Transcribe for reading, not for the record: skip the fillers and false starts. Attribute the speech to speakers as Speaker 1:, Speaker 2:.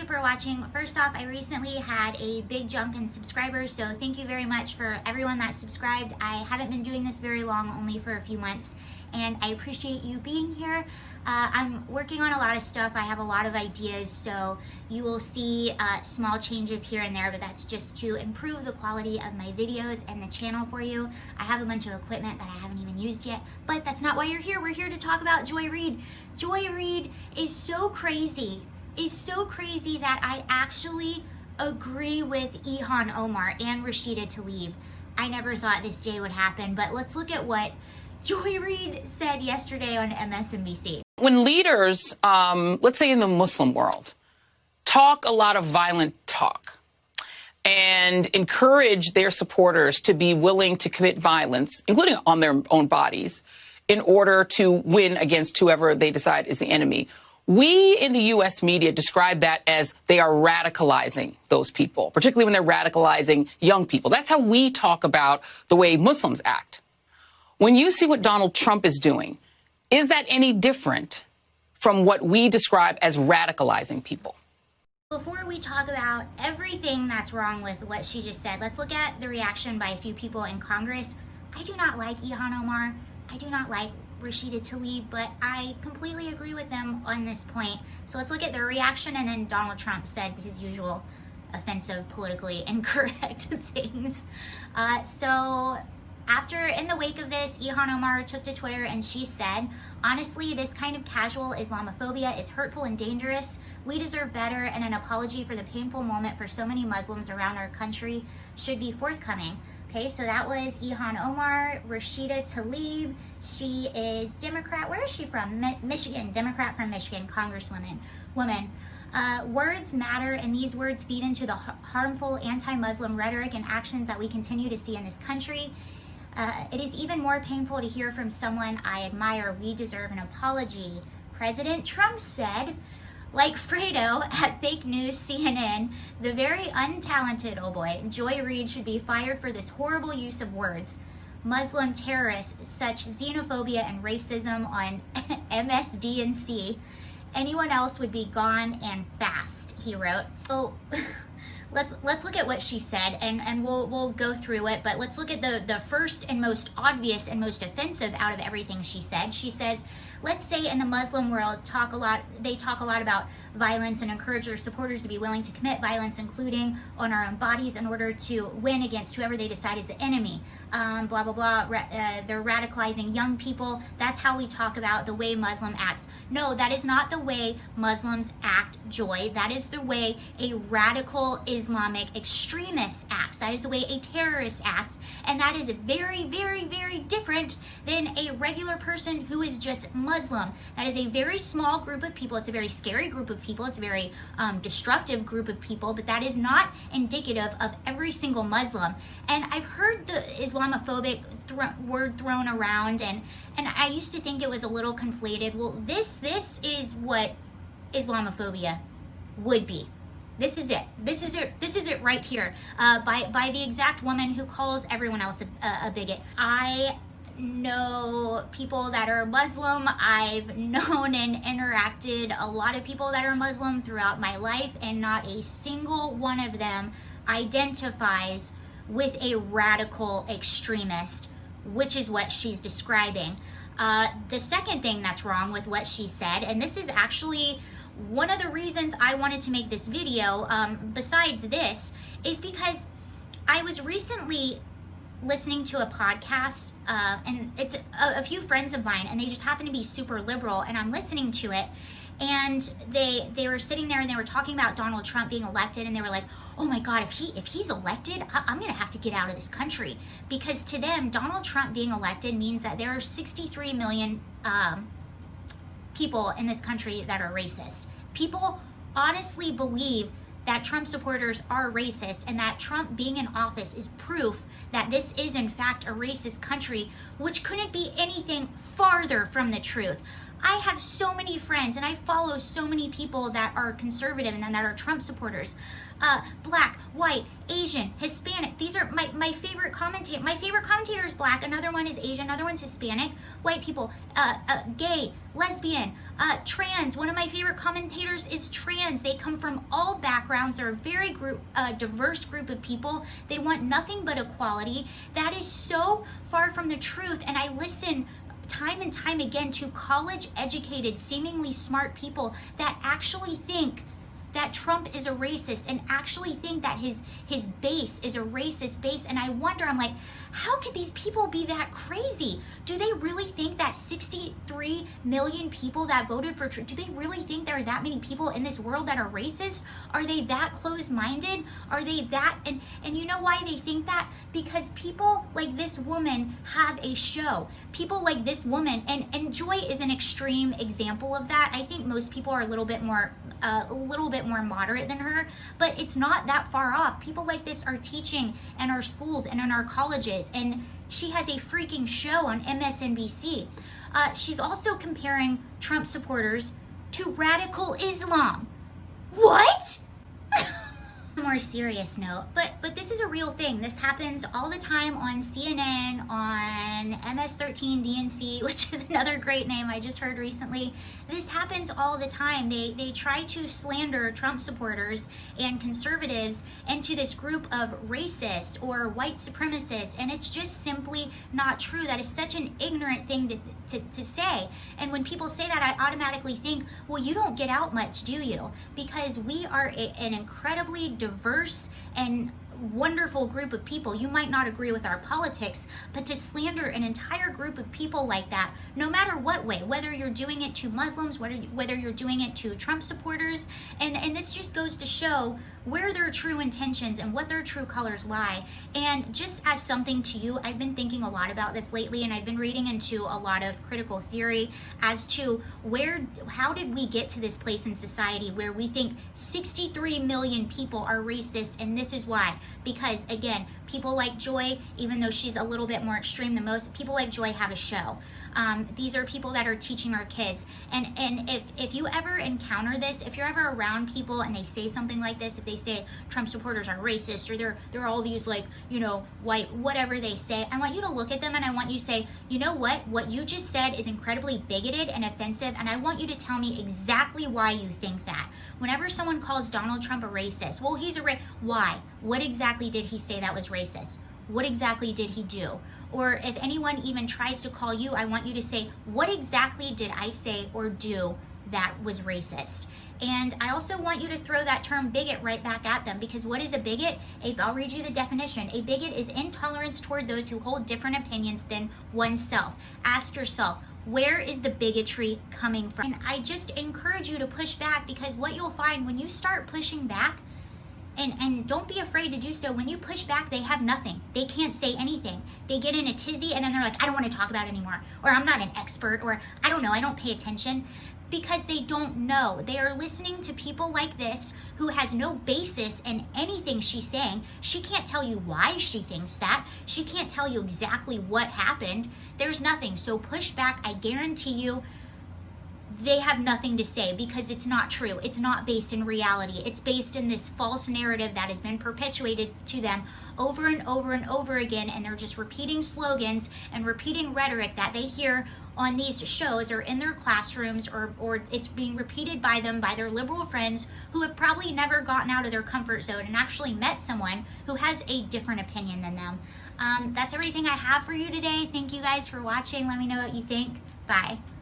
Speaker 1: for watching. First off, I recently had a big jump in subscribers, so thank you very much for everyone that subscribed. I haven't been doing this very long, only for a few months, and I appreciate you being here. I'm working on a lot of stuff. I have a lot of ideas, so you will see small changes here and there, but that's just to improve the quality of my videos and the channel for you. I have a bunch of equipment that I haven't even used yet, but that's not why you're here. We're here to talk about Joy Reid. Joy Reid is so crazy. It's so crazy that I actually agree with Ilhan Omar and Rashida Tlaib. I never thought this day would happen, but let's look at what Joy Reid said yesterday on MSNBC.
Speaker 2: When leaders, let's say in the Muslim world, talk a lot of violent talk and encourage their supporters to be willing to commit violence, including on their own bodies, in order to win against whoever they decide is the enemy, we in the U.S. media describe that as they are radicalizing those people, particularly when they're radicalizing young people. That's how we talk about the way Muslims act. When you see what Donald Trump is doing, is that any different from what we describe as radicalizing people?
Speaker 1: Before we talk about everything that's wrong with what she just said, let's look at the reaction by a few people in Congress. I do not like Ilhan Omar. I do not like Rashida Tlaib, but I completely agree with them on this point. So let's look at their reaction, and then Donald Trump said his usual offensive, politically incorrect things. In the wake of this, Ilhan Omar took to Twitter and she said, honestly, this kind of casual Islamophobia is hurtful and dangerous. We deserve better, and an apology for the painful moment for so many Muslims around our country should be forthcoming. Okay, so that was Ilhan Omar. Rashida Tlaib, she is Democrat. Where is she from? Michigan, Democrat from Michigan, Congresswoman. Words matter, and these words feed into the harmful anti-Muslim rhetoric and actions that we continue to see in this country. It is even more painful to hear from someone I admire. We deserve an apology. President Trump said, like Fredo at fake news CNN, the very untalented, oh boy, Joy Reid should be fired for this horrible use of words. Muslim terrorists, such xenophobia and racism on MSNBC. Anyone else would be gone and fast, he wrote. Oh. Let's look at what she said, and we'll go through it, but let's look at the first and most obvious and most offensive out of everything she said. She says, let's say in the Muslim world they talk a lot about violence and encourage their supporters to be willing to commit violence, including on our own bodies, in order to win against whoever they decide is the enemy. Blah, blah, blah. They're radicalizing young people. That's how we talk about the way Muslim acts. No, that is not the way Muslims act, Joy. That is the way a radical Islamic extremist acts. That is the way a terrorist acts. And that is very, very, very different than a regular person who is just Muslim. That is a very small group of people. It's a very scary group of people. It's a very destructive group of people, but that is not indicative of every single Muslim. And I've heard the Islamophobic word thrown around, and I used to think it was a little conflated. Well, this is what Islamophobia would be. This is it. This is it right here. By the exact woman who calls everyone else a bigot. I know people that are Muslim. I've known and interacted a lot of people that are Muslim throughout my life, and not a single one of them identifies with a radical extremist, which is what she's describing. The second thing that's wrong with what she said, and this is actually one of the reasons I wanted to make this video, besides this, is because I was recently listening to a podcast, and it's a few friends of mine, and they just happen to be super liberal, and I'm listening to it, and they were sitting there and they were talking about Donald Trump being elected, and they were like, oh my God, if he's elected, I'm gonna have to get out of this country, because to them, Donald Trump being elected means that there are 63 million people in this country that are racist. People honestly believe that Trump supporters are racist, and that Trump being in office is proof that this is in fact a racist country, which couldn't be anything farther from the truth. I have so many friends, and I follow so many people that are conservative and that are Trump supporters. Black, white, Asian, Hispanic. These are my favorite commentator. My favorite commentator is black. Another one is Asian. Another one's Hispanic. White people, gay, lesbian, Trans, one of my favorite commentators is trans. They come from all backgrounds. They're a very diverse group of people. They want nothing but equality. That is so far from the truth. And I listen time and time again to college educated, seemingly smart people that actually think that Trump is a racist and actually think that his base is a racist base. And I wonder, I'm like, how could these people be that crazy? Do they really think that 63 million people that voted for Trump, do they really think there are that many people in this world that are racist? Are they that closed-minded? Are they that, and you know why they think that? Because people like this woman have a show. People like this woman, and Joy is an extreme example of that. I think most people are a little bit more moderate than her, but it's not that far off. People like this are teaching in our schools and in our colleges, and she has a freaking show on MSNBC. She's also comparing Trump supporters to radical Islam. What? More serious note, but this is a real thing. This happens all the time on CNN, on MS13 DNC, which is another great name I just heard recently. This happens all the time. They try to slander Trump supporters and conservatives into this group of racist or white supremacists, and it's just simply not true. That is such an ignorant thing to say. And when people say that, I automatically think, well, you don't get out much, do you? Because we are an incredibly diverse and wonderful group of people. You might not agree with our politics, but to slander an entire group of people like that, no matter what way, whether you're doing it to Muslims, whether you're doing it to Trump supporters, and this just goes to show where their true intentions and what their true colors lie. And just as something to you, I've been thinking a lot about this lately, and I've been reading into a lot of critical theory as to how did we get to this place in society where we think 63 million people are racist, and this is why. Because again, people like Joy, even though she's a little bit more extreme than most, people like Joy have a show. These are people that are teaching our kids. And if you ever encounter this, if you're ever around people and they say something like this, if they say Trump supporters are racist, or they're all these, like, you know, white, whatever they say, I want you to look at them and I want you to say, you know what you just said is incredibly bigoted and offensive, and I want you to tell me exactly why you think that. Whenever someone calls Donald Trump a racist, well, he's why? What exactly did he say that was racist? What exactly did he do? Or if anyone even tries to call you, I want you to say, what exactly did I say or do that was racist? And I also want you to throw that term bigot right back at them, because what is a bigot? I'll read you the definition. A bigot is intolerance toward those who hold different opinions than oneself. Ask yourself, where is the bigotry coming from? And I just encourage you to push back, because what you'll find when you start pushing back, and don't be afraid to do so, when you push back, they have nothing. They can't say anything. They get in a tizzy and then they're like, I don't want to talk about it anymore. Or I'm not an expert, or I don't know, I don't pay attention. Because they don't know. They are listening to people like this who has no basis in anything she's saying. She can't tell you why she thinks that. She can't tell you exactly what happened. There's nothing. So push back. I guarantee you they have nothing to say, because it's not true. It's not based in reality. It's based in this false narrative that has been perpetuated to them over and over and over again, and they're just repeating slogans and repeating rhetoric that they hear on these shows or in their classrooms, or it's being repeated by them, by their liberal friends who have probably never gotten out of their comfort zone and actually met someone who has a different opinion than them. That's everything I have for you today. Thank you guys for watching. Let me know what you think. Bye.